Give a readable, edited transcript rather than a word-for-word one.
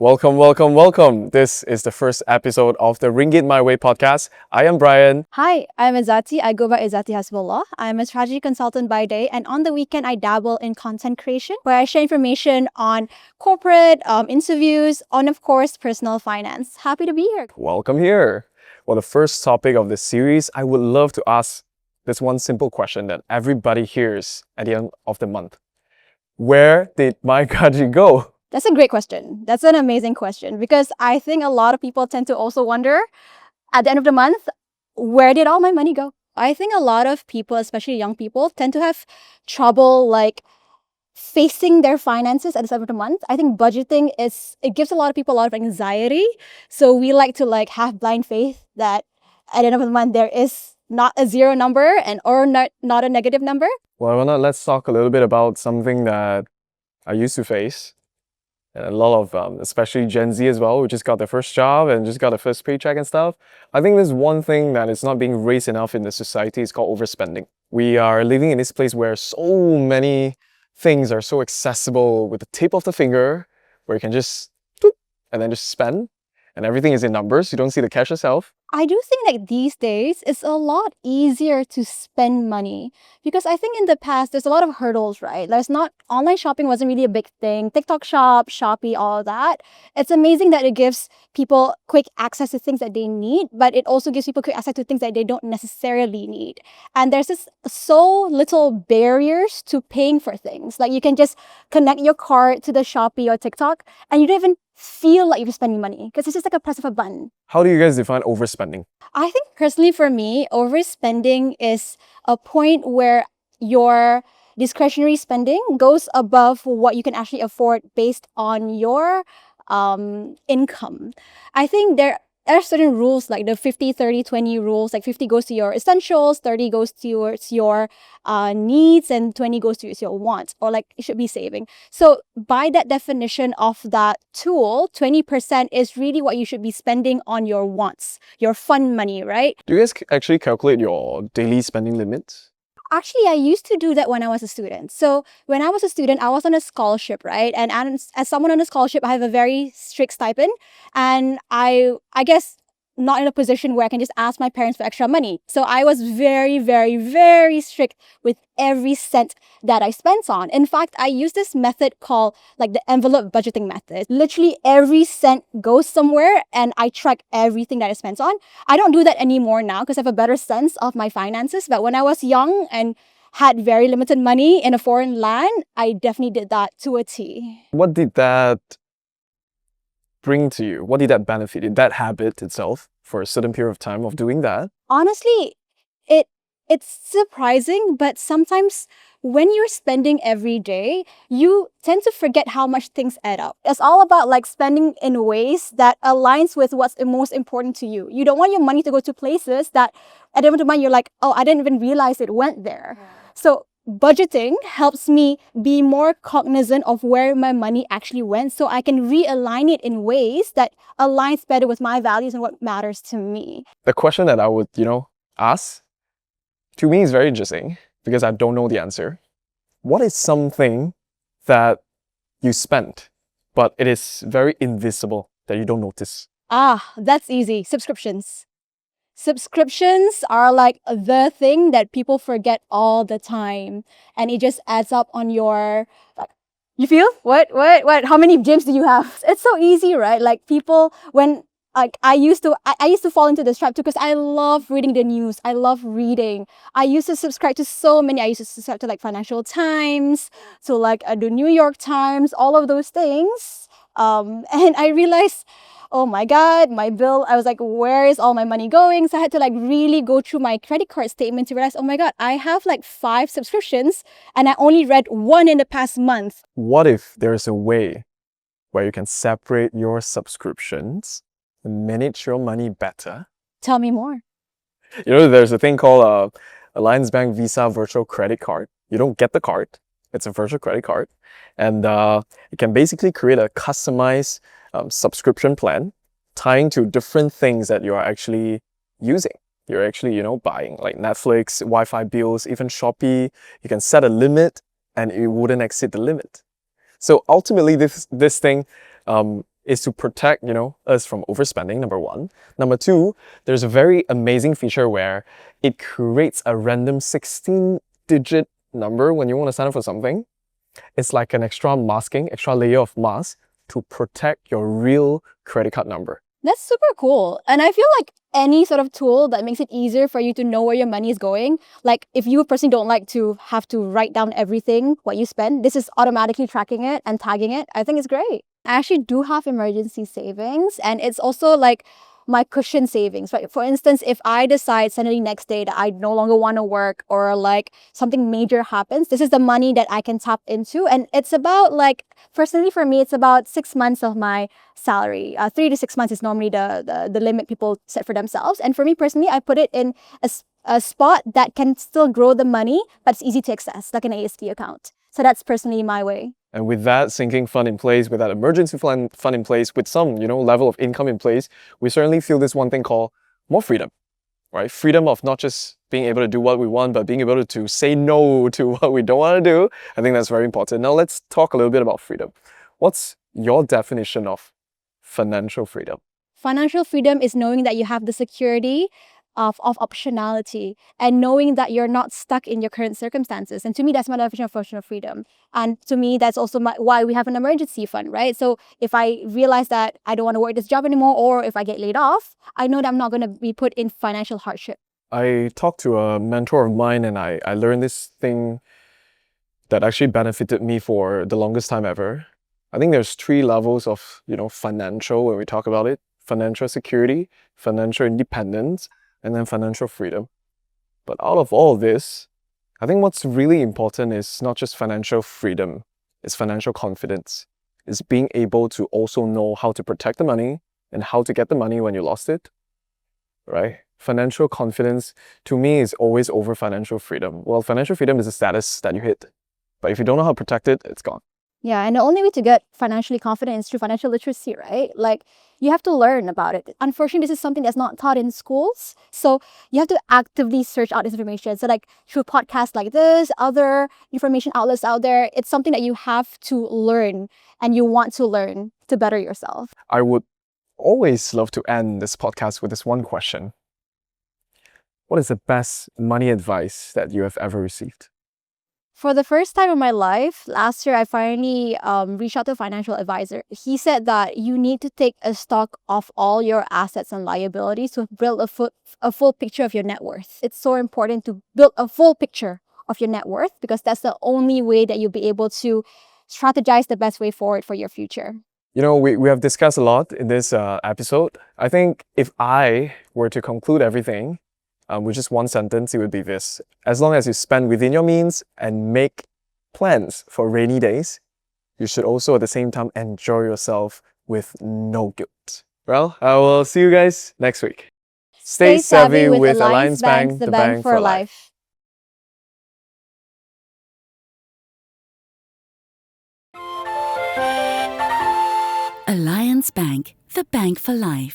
Welcome, welcome, welcome. This is the first episode of the Ringgit My Way podcast. I am Brian. Hi, I'm Izati. I go by Izati Hasbullah. I'm a strategy consultant by day, and on the weekend, I dabble in content creation where I share information on corporate interviews, on, of course, personal finance. Happy to be here. Welcome here. Well, the first topic of this series, I would love to ask this one simple question that everybody hears at the end of the month. Where did my Gaji go? That's a great question. That's an amazing question because I think a lot of people tend to also wonder at the end of the month, where did all my money go? I think a lot of people, especially young people, tend to have trouble facing their finances at the start of the month. I think budgeting it gives a lot of people a lot of anxiety. So we like to have blind faith that at the end of the month there is not a zero number or not a negative number. Well, why not let's talk a little bit about something that I used to face. And a lot of, especially Gen Z as well, who just got their first job and just got their first paycheck and stuff. I think there's one thing that is not being raised enough in the society. It's called overspending. We are living in this place where so many things are so accessible with the tip of the finger, where you can just doop, and then just spend. And everything is in numbers. You don't see the cash yourself. I do think that these days it's a lot easier to spend money because I think in the past there's a lot of hurdles, right? Online shopping wasn't really a big thing. TikTok Shop, Shopee, all that. It's amazing that it gives people quick access to things that they need, but it also gives people quick access to things that they don't necessarily need. And there's just so little barriers to paying for things. Like you can just connect your card to the Shopee or TikTok and you don't even feel like you're spending money because it's just like a press of a button. How do you guys define overspending? I think personally for me, overspending is a point where your discretionary spending goes above what you can actually afford based on your income. I think there are certain rules like the 50-30-20 rules. Like 50 goes to your essentials, 30 goes towards your needs, and 20 goes towards your wants, or like it should be saving. So by that definition of that tool, 20% is really what you should be spending on your wants, your fun money, right? Do you guys actually calculate your daily spending limits? Actually, I used to do that when I was a student. So when I was a student, I was on a scholarship, right? And as someone on a scholarship, I have a very strict stipend. And I guess not in a position where I can just ask my parents for extra money. So I was very, very, very strict with every cent that I spent on. In fact, I use this method called the envelope budgeting method. Literally every cent goes somewhere and I track everything that I spent on. I don't do that anymore now because I have a better sense of my finances. But when I was young and had very limited money in a foreign land, I definitely did that to a T. What did that bring to you? What did that benefit? Did that habit itself for a certain period of time of doing that? Honestly, it's surprising, but sometimes when you're spending every day, you tend to forget how much things add up. It's all about spending in ways that aligns with what's most important to you. You don't want your money to go to places that at the end of the month you're like, oh, I didn't even realize it went there. Yeah. So budgeting helps me be more cognizant of where my money actually went so I can realign it in ways that aligns better with my values and what matters to me. The question that I would, ask, to me is very interesting because I don't know the answer. What is something that you spent, but it is very invisible that you don't notice? That's easy. Subscriptions. Subscriptions are the thing that people forget all the time. And it just adds up on your... You feel? What? How many gyms do you have? It's so easy, right? People, when... I used to fall into this trap too because I love reading the news. I love reading. I used to subscribe to so many. I used to subscribe to Financial Times, to the New York Times, all of those things. And I realized, oh my God, my bill, I was like, where is all my money going? So I had to really go through my credit card statement to realize, oh my God, I have 5 subscriptions and I only read 1 in the past month. What if there's a way where you can separate your subscriptions and manage your money better? Tell me more. There's a thing called Alliance Bank Visa Virtual Credit Card. You don't get the card. It's a virtual credit card. And you can basically create a customized subscription plan tying to different things that you are actually using. You're actually, buying like Netflix, Wi-Fi bills, even Shopee. You can set a limit and it wouldn't exceed the limit. So ultimately, this thing is to protect, us from overspending, number one. Number two, there's a very amazing feature where it creates a random 16-digit number when you want to sign up for something. It's like an extra layer of mask to protect your real credit card number. That's super cool. And I feel like any sort of tool that makes it easier for you to know where your money is going, like if you personally don't like to have to write down everything, what you spend, this is automatically tracking it and tagging it. I think it's great. I actually do have emergency savings, and it's also like my cushion savings, right? For instance, if I decide suddenly next day that I no longer want to work, or like something major happens, this is the money that I can tap into. And it's about, like, personally for me, it's about 6 months of my salary. 3 to 6 months is normally the limit people set for themselves. And for me personally, I put it in a spot that can still grow the money, but it's easy to access, like an ASD account. So that's personally my way. And with that sinking fund in place, with that emergency fund in place, with some, level of income in place, we certainly feel this one thing called more freedom, right? Freedom of not just being able to do what we want, but being able to say no to what we don't want to do. I think that's very important. Now let's talk a little bit about freedom. What's your definition of financial freedom? Financial freedom is knowing that you have the security of optionality, and knowing that you're not stuck in your current circumstances. And to me, that's my definition of financial freedom. And to me, that's also why we have an emergency fund, right? So if I realize that I don't want to work this job anymore, or if I get laid off, I know that I'm not going to be put in financial hardship. I talked to a mentor of mine, and I learned this thing that actually benefited me for the longest time ever. I think there's 3 levels of, financial when we talk about it: financial security, financial independence, and then financial freedom. But out of all of this, I think what's really important is not just financial freedom, it's financial confidence. It's being able to also know how to protect the money and how to get the money when you lost it, right? Financial confidence, to me, is always over financial freedom. Well, financial freedom is a status that you hit, but if you don't know how to protect it, it's gone. Yeah, and the only way to get financially confident is through financial literacy, right? Like, you have to learn about it. Unfortunately, this is something that's not taught in schools. So you have to actively search out this information. So like through podcasts like this, other information outlets out there, it's something that you have to learn, and you want to learn to better yourself. I would always love to end this podcast with this one question. What is the best money advice that you have ever received? For the first time in my life, last year, I finally reached out to a financial advisor. He said that you need to take a stock of all your assets and liabilities to build a full picture of your net worth. It's so important to build a full picture of your net worth, because that's the only way that you'll be able to strategize the best way forward for your future. We have discussed a lot in this episode. I think if I were to conclude everything with just one sentence, it would be this: as long as you spend within your means and make plans for rainy days, you should also at the same time enjoy yourself with no guilt. Well, I will see you guys next week. Stay savvy with Alliance Bank, the bank for life. Alliance Bank, the bank for life.